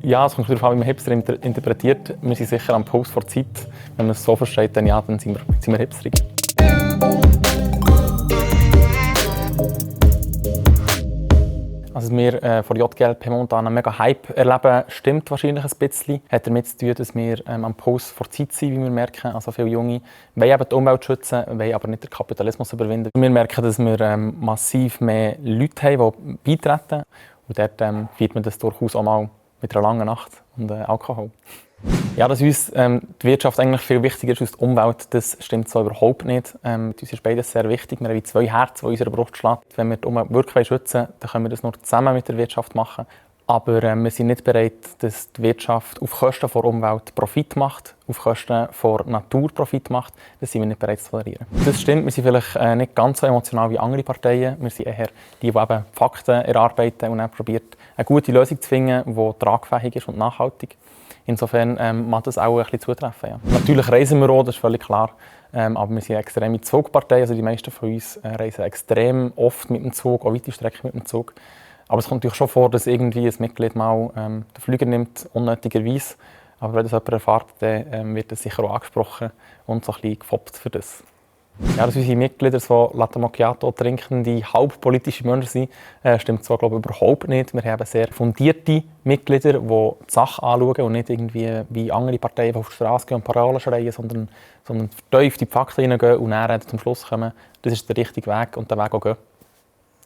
Ja, es kommt darauf an, wie man Hipster interpretiert. Wir sind sicher am Puls vor Zeit. Wenn man es so versteht, dann ja, dann sind wir hipsterig. Also wir von JGLP momentan einen mega Hype erleben, stimmt wahrscheinlich ein bisschen. Hat damit zu tun, dass wir am Puls vor Zeit sind, wie wir merken. Also viele Junge wollen eben die Umwelt schützen, wollen aber nicht den Kapitalismus überwinden. Wir merken, dass wir massiv mehr Leute haben, die beitreten. Und dort feiert man das durchaus auch mal mit einer langen Nacht und Alkohol. Ja, dass uns die Wirtschaft eigentlich viel wichtiger ist als die Umwelt, das stimmt so überhaupt nicht. Uns ist beides sehr wichtig. Wir haben zwei Herzen, die in unserer Brust schlagen. Wenn wir die Umwelt wirklich schützen wollen, dann können wir das nur zusammen mit der Wirtschaft machen. Aber wir sind nicht bereit, dass die Wirtschaft auf Kosten der Umwelt Profit macht, auf Kosten der Natur Profit macht. Das sind wir nicht bereit zu tolerieren. Das stimmt, wir sind vielleicht nicht ganz so emotional wie andere Parteien. Wir sind eher die eben Fakten erarbeiten und dann probieren, eine gute Lösung zu finden, die tragfähig ist und nachhaltig. Insofern mag das auch ein bisschen zutreffen. Ja. Natürlich reisen wir auch, das ist völlig klar. Aber wir sind eine extreme Zugpartei. Also die meisten von uns reisen extrem oft mit dem Zug, auch weite Strecken mit dem Zug. Aber es kommt natürlich schon vor, dass irgendwie ein Mitglied mal den Flüger nimmt, unnötigerweise. Aber wenn das jemand erfährt, dann wird das sicher auch angesprochen und so ein bisschen gefoppt für das. Ja, dass unsere Mitglieder so Latte Macchiato trinkende, halbpolitische Menschen sind, stimmt so, glaube ich, überhaupt nicht. Wir haben sehr fundierte Mitglieder, die die Sache anschauen und nicht irgendwie wie andere Parteien, die auf die Straße gehen und Parolen schreien, sondern tief in die Fakten hineingehen und dann zum Schluss kommen, das ist der richtige Weg und den Weg auch gehen.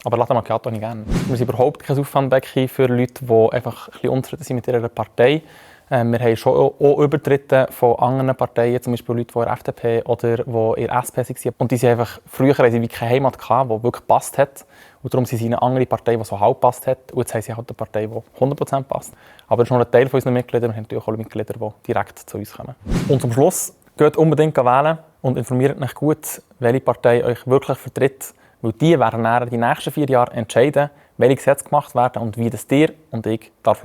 Aber Latte Macchiato nicht gerne. Wir sind überhaupt kein Auffangbecken für Leute, die einfach ein bisschen unzufrieden sind mit ihrer Partei. Wir haben schon auch Übertritte von anderen Parteien, zum Beispiel Leute, die in der FDP oder die in der SP waren. Und die sind einfach, früher hatten sie keine Heimat, die wirklich gepasst hat. Und darum sind sie eine andere Partei, die so halb gepasst hat. Und jetzt haben sie halt eine Partei, die 100% passt. Aber das ist nur ein Teil unserer Mitglieder. Wir haben natürlich auch Mitglieder, die direkt zu uns kommen. Und zum Schluss, geht unbedingt wählen und informiert euch gut, welche Partei euch wirklich vertritt. Weil die werden die nächsten 4 Jahre entscheiden, welche Gesetze gemacht werden und wie das ihr und ich leben darf.